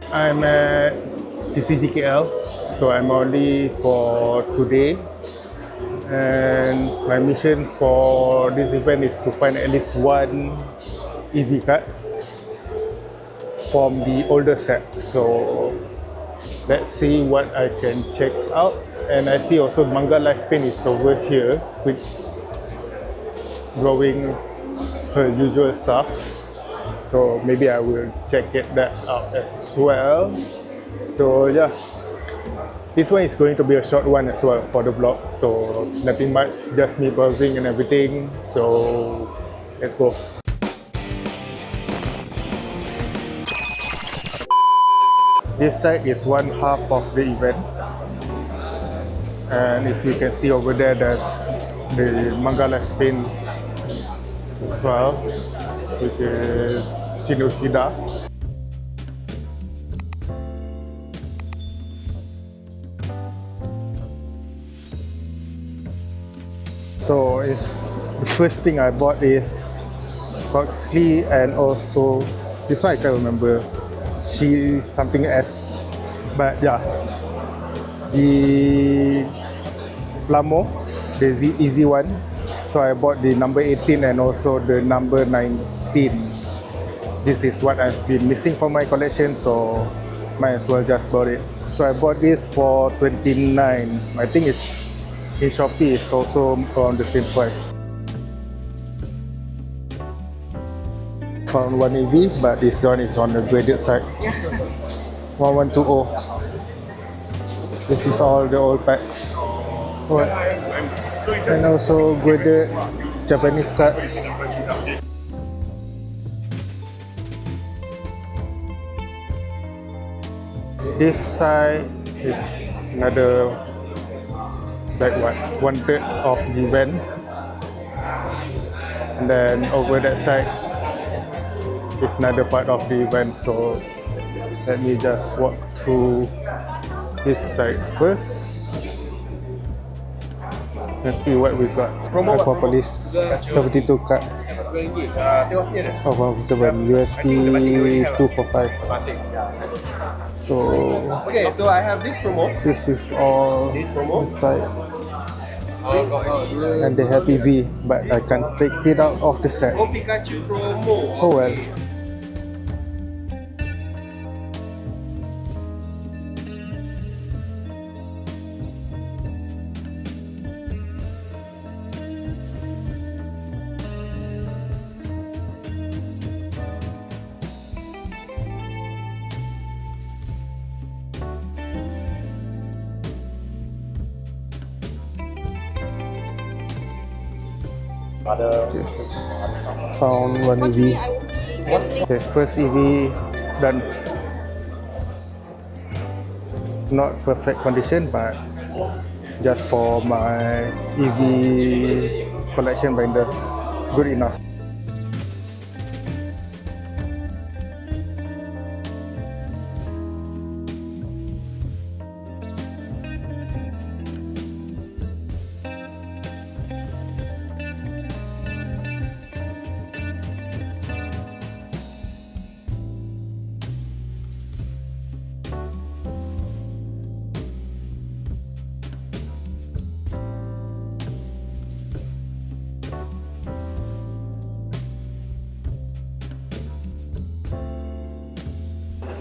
I'm at Tcgkl, so I'm only for today. And my mission for this event is to find at least one Eevee cards from the older sets. So let's see what I can check out. And I see also Manga Life Paint is over here with drawing her usual stuff. So maybe I will check that out as well. So yeah, this one is going to be a short one as well for the vlog. So nothing much, just me browsing and everything. So let's go. This side is one half of the event. And if you can see over there, there's the Manga Life Paint as well, which is Shinoshida. So it's, the first thing I bought is Foxley, and also this one I can't remember, she something S, but yeah, the Plamo, the easy one. So I bought the number 18 and also the number 19. This is what I've been missing from my collection, so might as well just bought it. So I bought this for 29. I think it's in Shopee, it's also around the same price. Found one Eevee, but this one is on the graded side. 1120. This is all the old packs. What? And also graded Japanese cards. This side is another, like what, 1/3 of the event. And then over that side is another part of the event. So let me just walk through this side first. Let's see what we got. Aquapolis, 72 cards. Oh, 7 USD 245. So okay, so I have this promo. This is all inside. And they have Eevee, but I can't take it out of the set. Oh, Pikachu promo. Oh well. Okay. Found one Eevee. Okay, first Eevee done. It's not perfect condition, but just for my Eevee collection binder, good enough.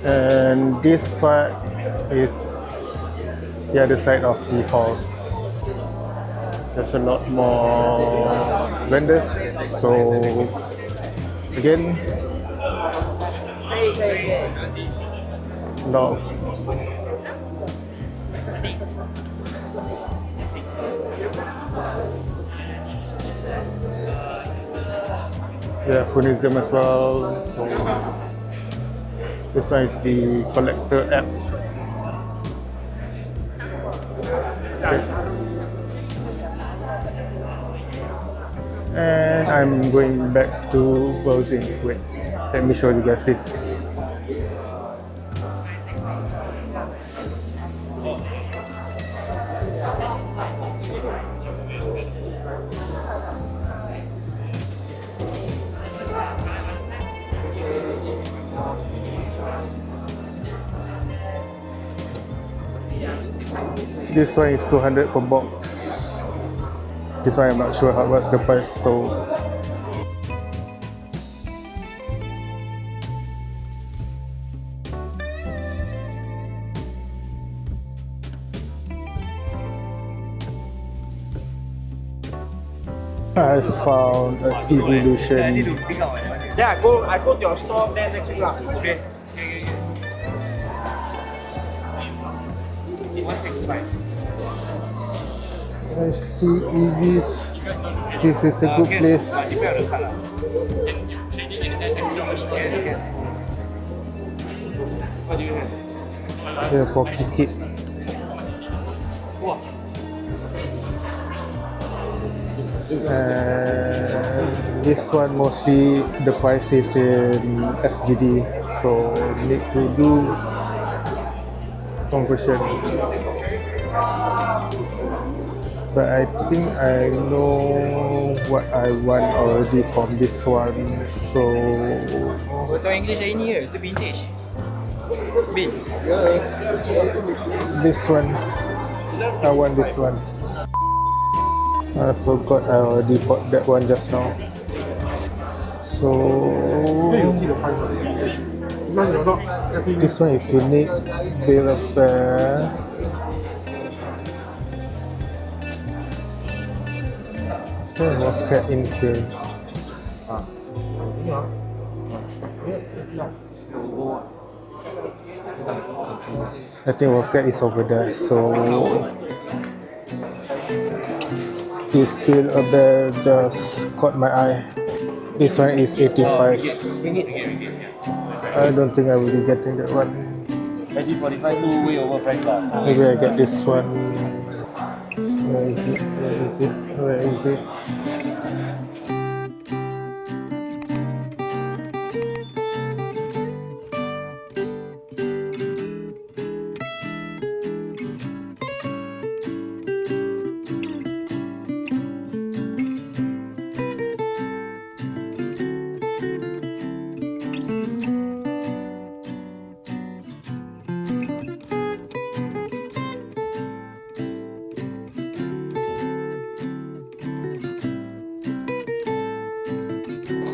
And this part is the other side of the hall. There's a lot more vendors, so again, no. Yeah, Funism as well. So this one is the collector app. Okay. And I'm going back to browsing. Wait, let me show you guys this. This one is 200 per box. This one I'm not sure how much the price, so I found an evolution. Yeah, I go to your store then next week lah. Okay. Okay. 165. I see Eevees. This is a good place. 你不要人看了。What do you have? Here for Tcgkl. Wow. And this one mostly the price is in SGD, so need to do conversion. But I think I know what I want already from this one, so Bahasa English hari ni ke? Itu vintage. Bin. this one, I want this one. I forgot I already bought that one just now. So this one is unique, build a pair. Is there a rocket in here? I think rocket is over there, so this build a bear just caught my eye. This one is 85. I don't think I will be getting that one. SG45 tu way overpriced lah. Maybe I get this one. Where is it? Where is it? Where is it?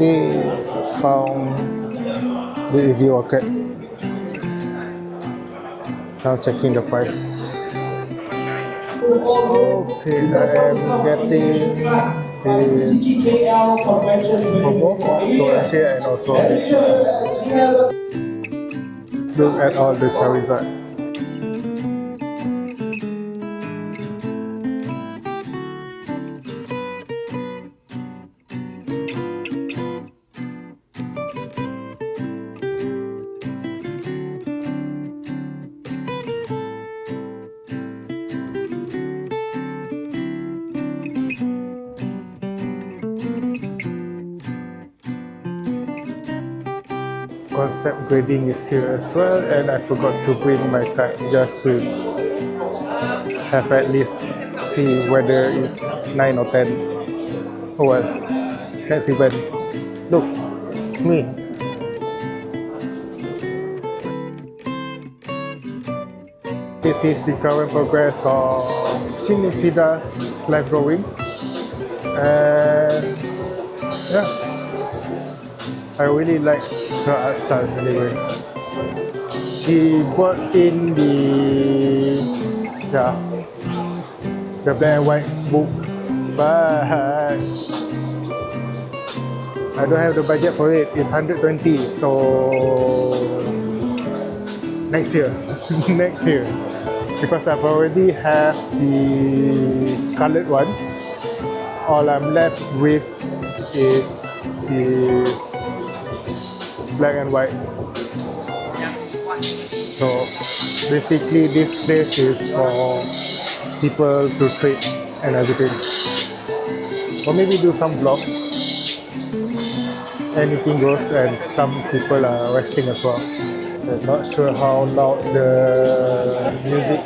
Okay, found the Eevee rocket. Now checking the price. Okay, I am getting this promo, so actually and also look at all the Charizard. Concept grading is here as well, and I forgot to bring my card just to have at least see whether it's 9 or 10. Oh well, next event. Look, it's me. This is the current progress of Shinichida's live drawing, and yeah, I really like her art style anyway. She brought in the black and white book, but I don't have the budget for it. It's 120, so next year, next year, because I've already have the colored one. All I'm left with is the black and white. So basically this place is for people to trade and everything, or maybe do some vlogs. Anything goes, and some people are resting as well. I'm not sure how loud the music.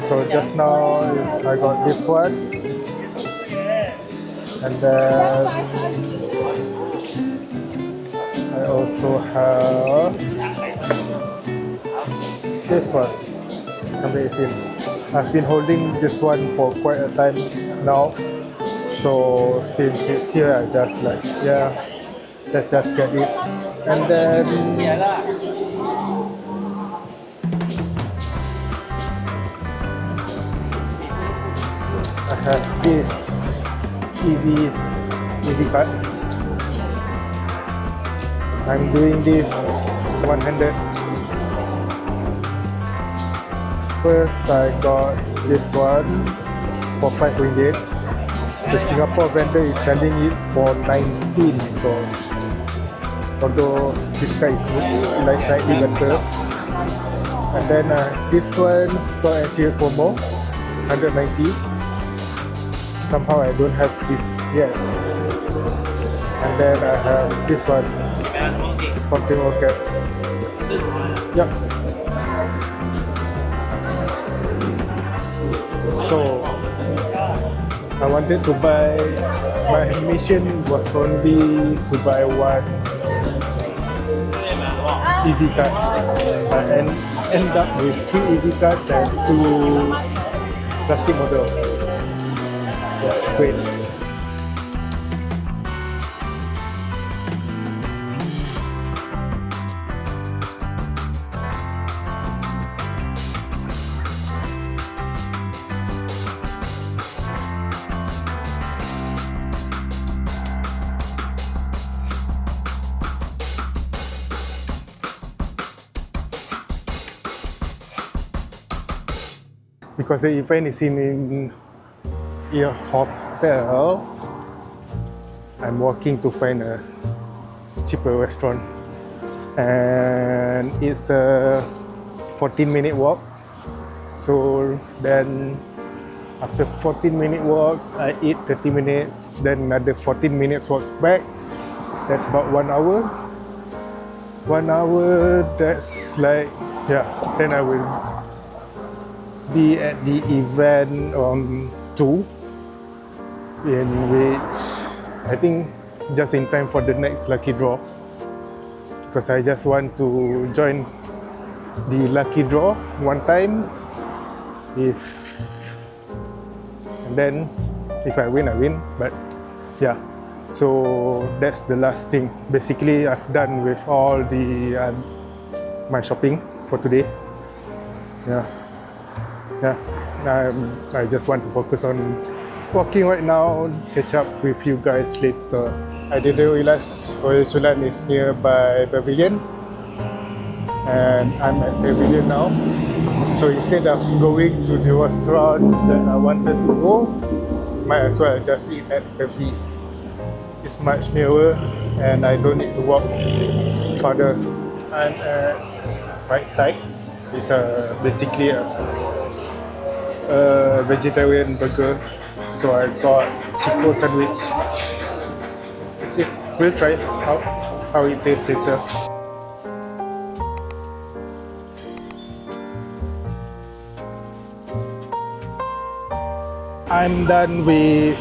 So just now I got this one, and then I also have this one. number 18. I've been holding this one for quite a time now. So since it's here, I just like, yeah, let's just get it. And then I have this Eevee cards. I'm doing this one-handed. First, I got this one for 5 ringgit. The Singapore vendor is selling it for 19. So, although this guy is like slightly better. And then this one, so actually promo, 190. Somehow I don't have this yet. And then I have this one from Tcgkl. Yep. So I wanted to buy, my mission was only to buy one Eevee card. I end up with 3 Eevee cards and 2 plastic model. Yeah, great. Because the event is in a hotel, I'm walking to find a cheaper restaurant, and it's a 14-minute walk. So then after 14-minute walk, I eat 30 minutes, then another 14 minutes walks back. That's about 1 hour. 1 hour, that's like, yeah, then I will be at the event on 2, in which I think just in time for the next lucky draw, because I just want to join the lucky draw one time. And then if I win, I win. But yeah, so that's the last thing. Basically, I've done with all the my shopping for today. Yeah. I just want to focus on walking right now, catch up with you guys later. I didn't realize Royal Chulan is nearby Pavilion, and I'm at Pavilion now. So instead of going to the restaurant that I wanted to go, might as well just eat at Eevee. It's much nearer and I don't need to walk further. I'm at right side. It's basically a vegetarian burger, so I got Tcgkl sandwich, which is, we'll try how it tastes later. I'm done with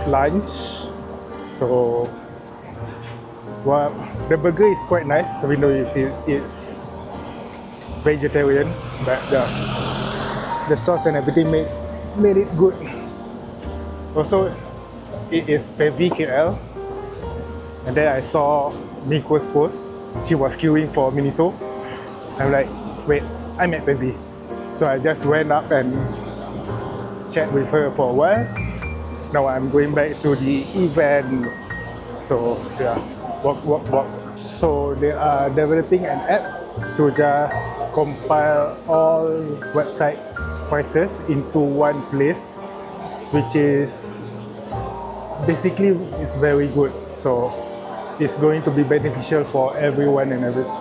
lunch. So well, the burger is quite nice, even though it's vegetarian, but the sauce and everything made it good. Also, it is Tcgkl, and then I saw Nico's post. She was queuing for Miniso. I'm like, wait, I'm at Eevee. So I just went up and chat with her for a while. Now I'm going back to the event. So yeah, walk. So they are developing an app to just compile all website prices into one place, which is basically is very good. So it's going to be beneficial for everyone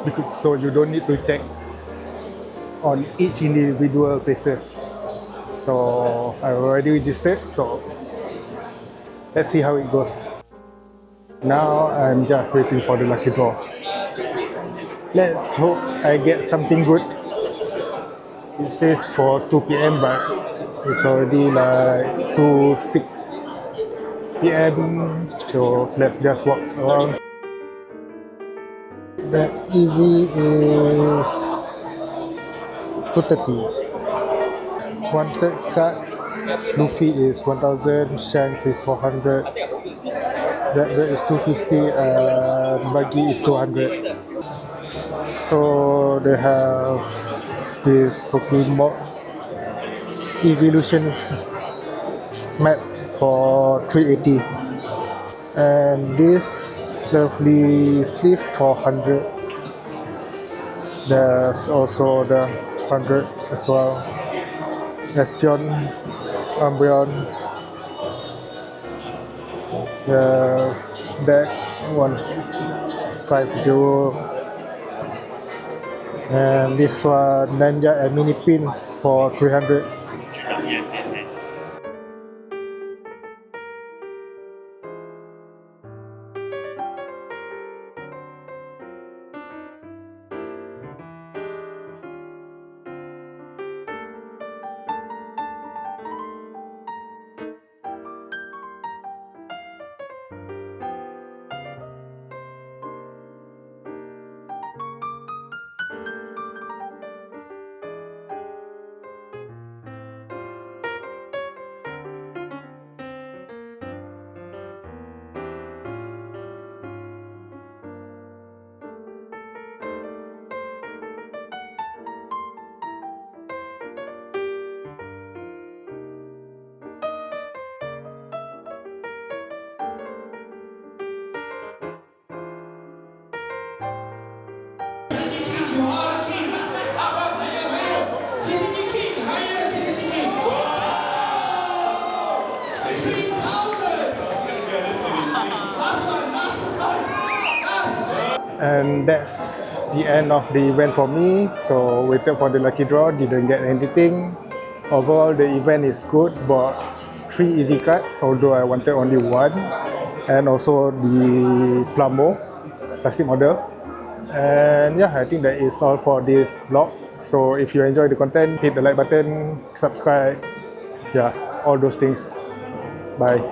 because so you don't need to check on each individual places. So I already registered, so let's see how it goes. Now I'm just waiting for the lucky draw. Let's hope I get something good. It says for 2 p.m. but it's already like 2:06 p.m. So let's just walk around. The Eevee is 230. One third card, Luffy is 1000, Shanks is 400, that is 250, and Buggy is 200. So they have this Pokemon Evolution map for 380, and this lovely sleeve for 100. There's also the 100 as well. Espion, Umbreon, the deck 150, and this one Ninja and Mini Pins for 300. And that's the end of the event for me. So waited for the lucky draw, didn't get anything. Overall the event is good, bought 3 Eevee cards, although I wanted only 1, and also the Plumbo plastic model. And yeah, I think that is all for this vlog. So if you enjoy the content, hit the like button, subscribe, yeah, all those things. Bye.